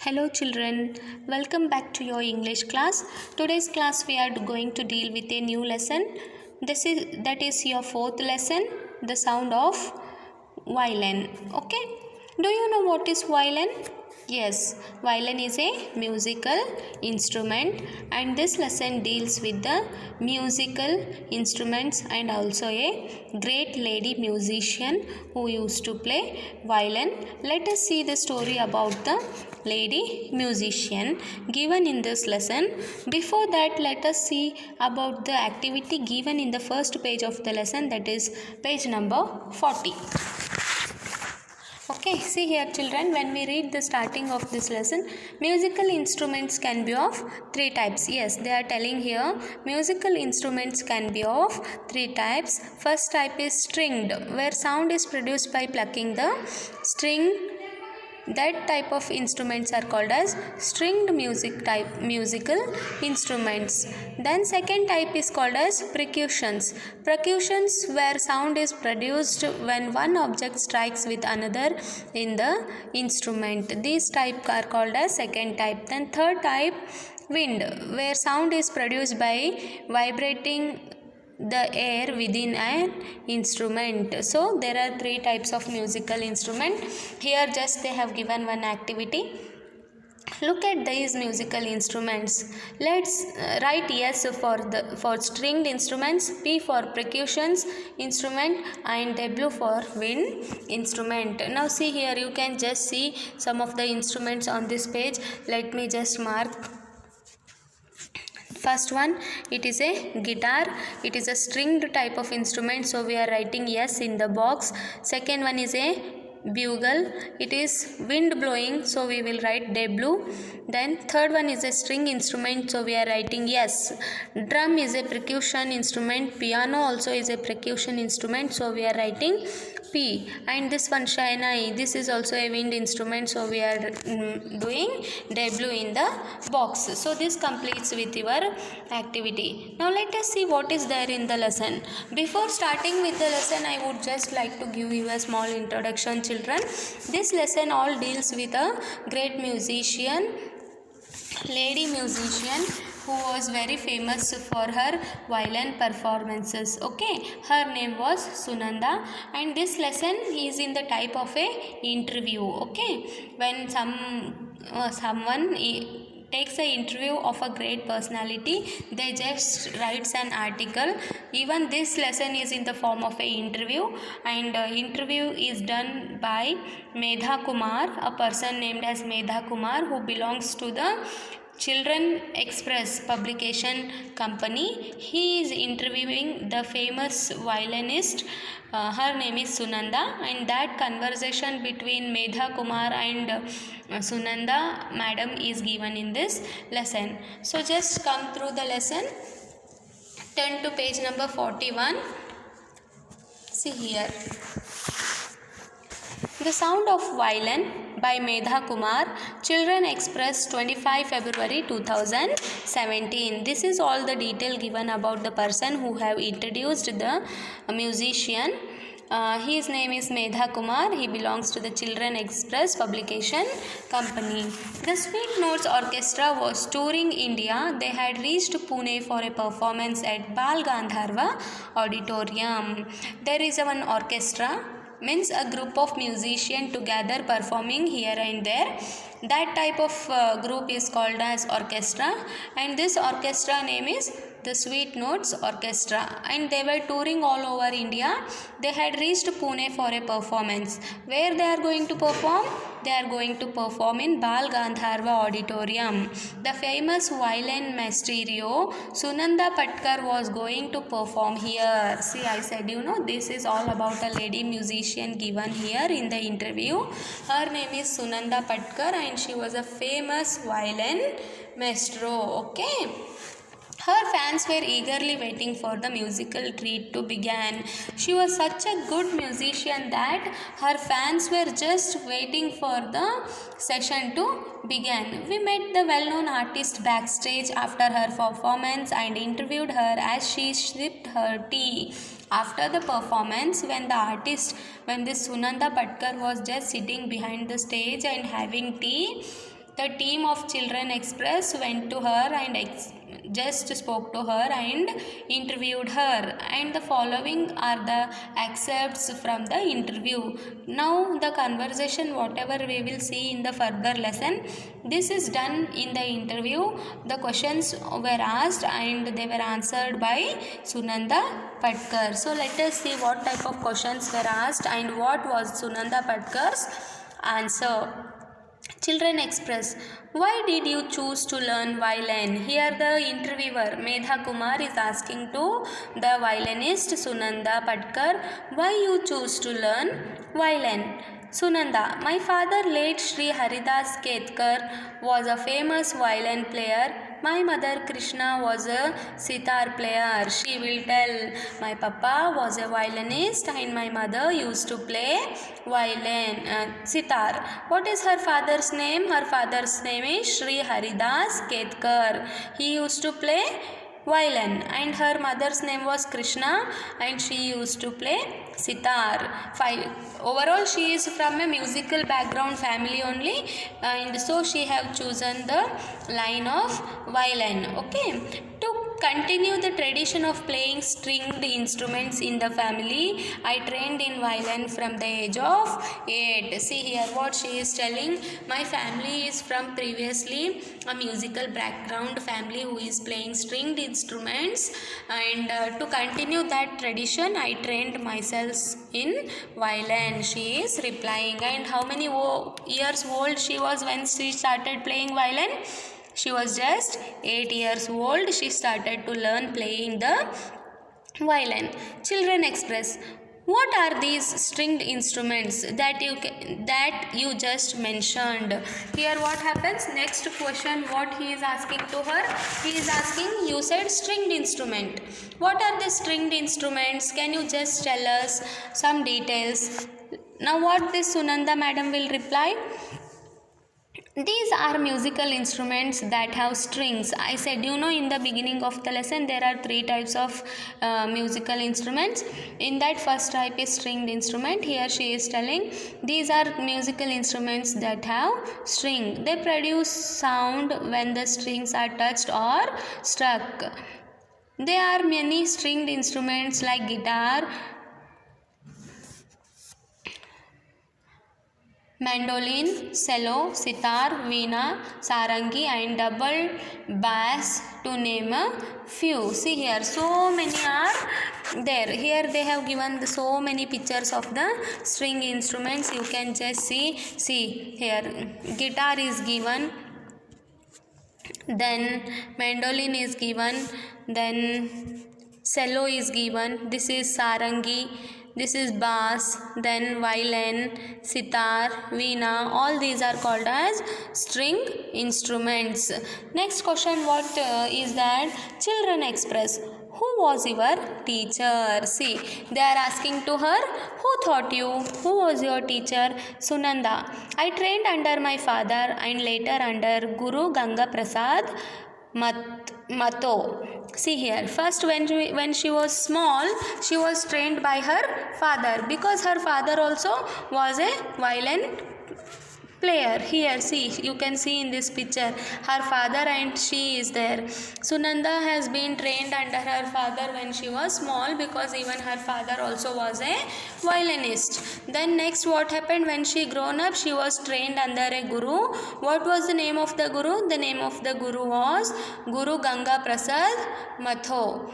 Hello children, welcome back to your English class. Today's class we are going to deal with a new lesson. That is your fourth lesson, the sound of violin. Okay, do you know what is violin? Yes, violin is a musical instrument and this lesson deals with the musical instruments and also a great lady musician who used to play violin. Let us see the story about the lady musician given in this lesson. Before that, let us see about the activity given in the first page of the lesson, that is page number 40. Okay, see here children, when we read the starting of this lesson, musical instruments can be of three types. Yes, they are telling here musical instruments can be of three types. First type is stringed, where sound is produced by plucking the string. That type of instruments are called as stringed musical instruments. Then second type is called as percussions. Percussions where sound is produced when one object strikes with another in the instrument. These type are called as second type. Then third type, wind, where sound is produced by vibrating the air within an instrument. So there are three types of musical instrument. Here just they have given one activity. Look at these musical instruments. Let's write yes for stringed instruments, P for percussions instrument, and W for wind instrument. Now see here, you can just see some of the instruments on this page. Let me just mark. First one, it is a guitar. It is a stringed type of instrument, so we are writing yes in the box. Second one is a bugle. It is wind blowing, so we will write W. Then third one is a string instrument, so we are writing yes. Drum is a percussion instrument. Piano also is a percussion instrument, so we are writing P. And this one, Shahnai, this is also a wind instrument, so we are doing W in the box. So this completes with your activity. Now let us see what is there in the lesson. Before starting with the lesson, I would just like to give you a small introduction, children. This lesson all deals with a great musician, lady musician, who was very famous for her violin performances. Okay, her name was Sunanda, and this lesson is in the type of a interview. Okay, when someone takes an interview of a great personality, they just writes an article. Even this lesson is in the form of a interview, and interview is done by Medha Kumar, a person named as Medha Kumar, who belongs to the Children Express publication company. He is interviewing the famous violinist. Her name is Sunanda, and that conversation between Medha Kumar and Sunanda madam is given in this lesson. So just come through the lesson. Turn to page number 41. See here. The Sound of Violin by Medha Kumar, Children Express, 25 February 2017. This is all the detail given about the person who have introduced the musician. His name is Medha Kumar. He belongs to the Children Express publication company. The Sweet Notes Orchestra was touring India. They had reached Pune for a performance at Bal Gandharva Auditorium. There is one orchestra, means a group of musicians together performing here and there. That type of group is called as orchestra, and this orchestra name is the Sweet Notes Orchestra, and they were touring all over India. They had reached Pune for a performance. Where they are going to perform? They are going to perform in Bal Gandharva Auditorium. The famous violin maestro Sunanda Patkar was going to perform here. See, I said this is all about a lady musician given here in the interview. Her name is Sunanda Patkar, and she was a famous violin maestro. Okay. Her fans were eagerly waiting for the musical treat to begin. She was such a good musician that her fans were just waiting for the session to begin. We met the well-known artist backstage after her performance and interviewed her as she sipped her tea. After the performance, when this Sunanda Patkar was just sitting behind the stage and having tea, The team of Children Express went to her and just spoke to her and interviewed her, and the following are the excerpts from the interview. Now the conversation whatever we will see in the further lesson, this is done in the interview. The questions were asked and they were answered by Sunanda Patkar. So let us see what type of questions were asked and what was Sunanda Patkar's answer. Children Express, why did you choose to learn violin? Here the interviewer Medha Kumar is asking to the violinist Sunanda Patkar, why you choose to learn violin? Sunanda, my father late Sri Haridas Ketkar was a famous violin player. My mother Krishna was a sitar player. She will tell, my papa was a violinist and my mother used to play violin, sitar. What is her father's name? Her father's name is Sri Haridas Ketkar. He used to play violin and her mother's name was Krishna and she used to play sitar. Overall she is from a musical background family only, and so she have chosen the line of violin. Okay, to continue the tradition of playing stringed instruments in the family, I trained in violin from the age of 8. See here what she is telling, my family is from previously a musical background family who is playing stringed instruments, and to continue that tradition I trained myself in violin, she is replying. And how many years old she was when she started playing violin? She was just 8 years old. She started to learn playing the violin. Children Express, what are these stringed instruments that you just mentioned? Here what happens? Next question what he is asking to her? He is asking, you said stringed instrument. What are the stringed instruments? Can you just tell us some details? Now what this Sunanda madam will reply? These are musical instruments that have strings. I said, in the beginning of the lesson there are 3 types of musical instruments. In that first type is stringed instrument. Here she is telling these are musical instruments that have string. They produce sound when the strings are touched or struck. There are many stringed instruments like guitar, mandolin, cello, sitar, veena, sarangi and double bass to name a few. See here, so many are there. Here they have given so many pictures of the string instruments. You can just see here guitar is given, then mandolin is given, then cello is given, this is sarangi, this is bass, then violin, sitar, veena, all these are called as string instruments. Next question what is that? Children Express, who was your teacher? See, they are asking to her, who taught you? Who was your teacher? Sunanda, I trained under my father and later under Guru Ganga Prasad Mato. See here, first when she was small, she was trained by her father because her father also was a violin player. Here see, you can see in this picture her father and she is there. Sunanda has been trained under her father when she was small because even her father also was a violinist. Then next what happened, when she grown up she was trained under a guru. What was the name of the guru? The name of the guru was Guru Ganga Prasad Matho.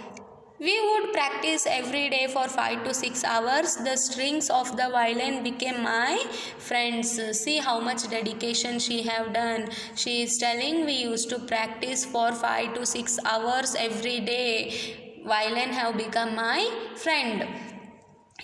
We would practice every day for 5 to 6 hours. The strings of the violin became my friends. See how much dedication she have done. She is telling we used to practice for 5 to 6 hours every day. Violin have become my friend.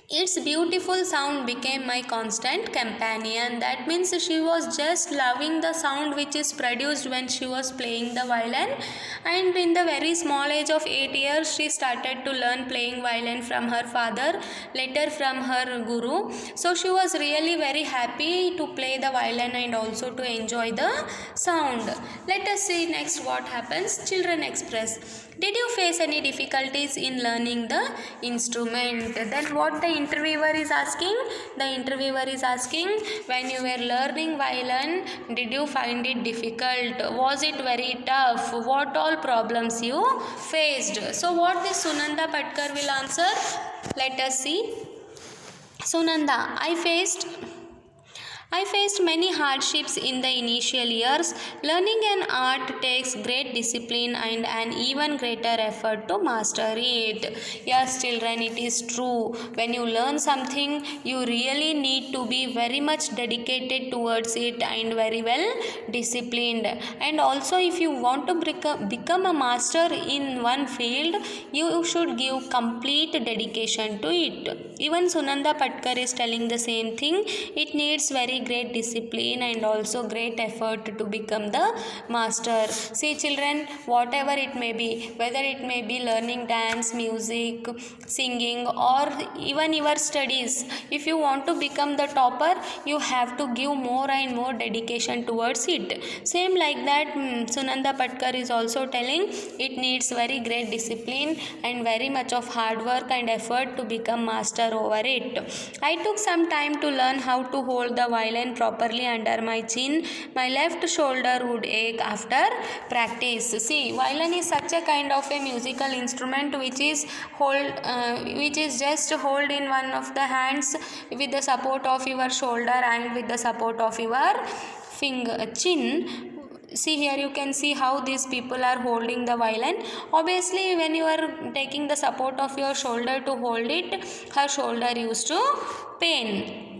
Its beautiful sound became my constant companion. That means she was just loving the sound which is produced when she was playing the violin, and in the very small age of 8 years she started to learn playing violin from her father, later from her guru. So she was really very happy to play the violin and also to enjoy the sound. Let us see next what happens. Children Express, did you face any difficulties in learning the instrument? Then what What the interviewer is asking? The interviewer is asking, when you were learning violin, did you find it difficult? Was it very tough? What all problems you faced? So what this Sunanda Patkar will answer? Let us see. Sunanda, I faced many hardships in the initial years. Learning an art takes great discipline and an even greater effort to master it. Yes, children, it is true. When you learn something, you really need to be very much dedicated towards it and very well disciplined. And also, if you want to become a master in one field, you should give complete dedication to it. Even Sunanda Patkar is telling the same thing. It needs very great discipline and also great effort to become the master. See children, whatever it may be, whether it may be learning dance, music, singing, or even your studies, if you want to become the topper, you have to give more and more dedication towards it. Same like that, Sunanda Patkar is also telling it needs very great discipline and very much of hard work and effort to become master over it. I took some time to learn how to hold the violin properly under my chin. My left shoulder would ache after practice. See, violin is such a kind of a musical instrument which is just hold in one of the hands with the support of your shoulder and with the support of your chin. See here, you can see how these people are holding the violin. Obviously, when you are taking the support of your shoulder to hold it, her shoulder used to pain.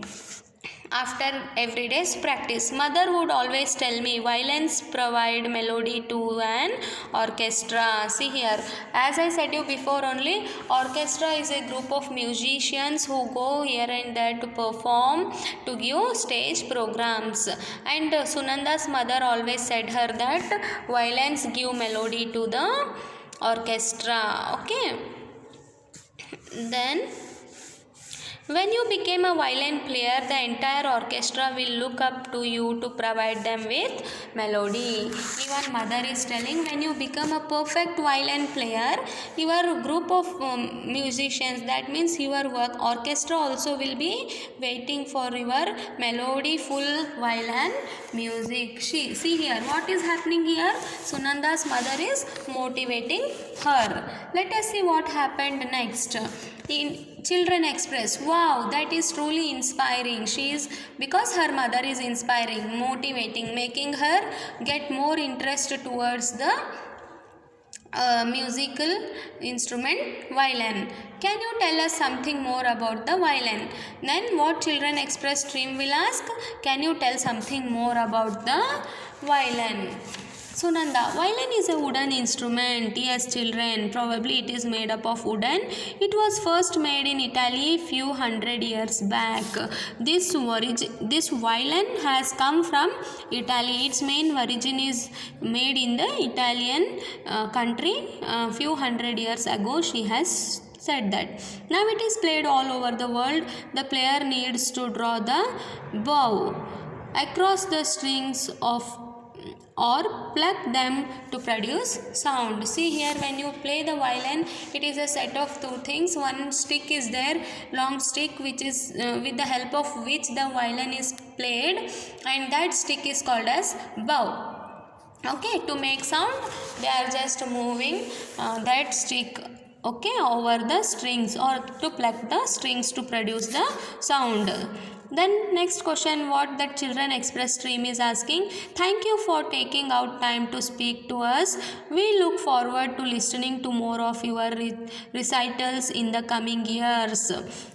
After every day's practice, mother would always tell me violins provide melody to an orchestra. See here, as I said you before only, orchestra is a group of musicians who go here and there to perform, to give stage programs. And Sunanda's mother always said her that violins give melody to the orchestra. Okay. Then when you became a violin player, the entire orchestra will look up to you to provide them with melody. Even mother is telling, when you become a perfect violin player, your group of musicians, that means your orchestra also will be waiting for your melody-full violin music. See here, what is happening here? Sunanda's mother is motivating her. Let us see what happened next. Children express, wow, that is truly inspiring. Because her mother is inspiring, motivating, making her get more interest towards the musical instrument violin. Can you tell us something more about the violin? Then what Children Express stream will ask, can you tell something more about the violin? Sunanda, violin is a wooden instrument. Yes, children, probably it is made up of wooden. It was first made in Italy few hundred years back. This violin has come from Italy. Its main origin is made in the Italian country. Few hundred years ago, she has said that. Now it is played all over the world. The player needs to draw the bow across the strings or pluck them to produce sound. See here, when you play the violin, it is a set of two things. One stick is there, long stick, which is with the help of which the violin is played, and that stick is called as bow. Okay, to make sound, they are just moving that stick, okay, over the strings or to pluck the strings to produce the sound. Then next question, what that Children Express stream is asking. Thank you for taking out time to speak to us. We look forward to listening to more of your recitals in the coming years.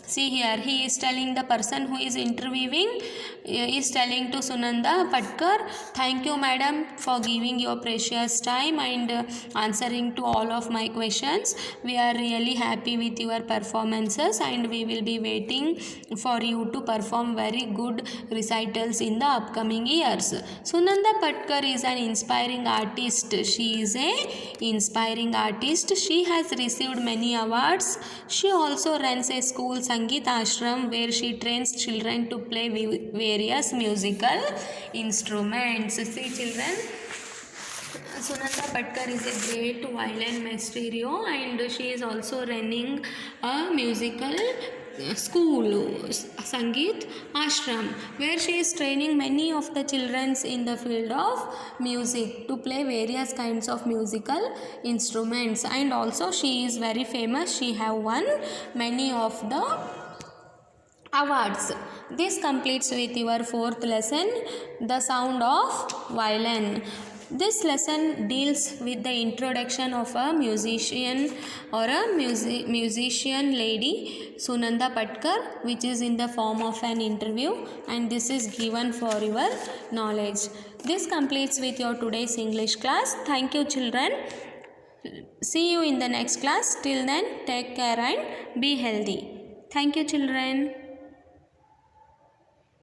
See here, he is telling, the person who is interviewing is telling to Sunanda Patkar, thank you madam for giving your precious time and answering to all of my questions. We are really happy with your performances and we will be waiting for you to perform very good recitals in the upcoming years. Sunanda Patkar is an inspiring artist. She is a inspiring artist. She has received many awards. She also runs a school Sangeet Ashram where she trains children to play various musical instruments. See children, Sunanda Patkar is a great violin maestro and she is also running a musical school, Sangeet Ashram, where she is training many of the children in the field of music to play various kinds of musical instruments. And also she is very famous. She have won many of the awards. This completes with your fourth lesson, the sound of violin. This lesson deals with the introduction of a musician or a musician lady, Sunanda Patkar, which is in the form of an interview, and this is given for your knowledge. This completes with your today's English class. Thank you, children. See you in the next class. Till then, take care and be healthy. Thank you, children.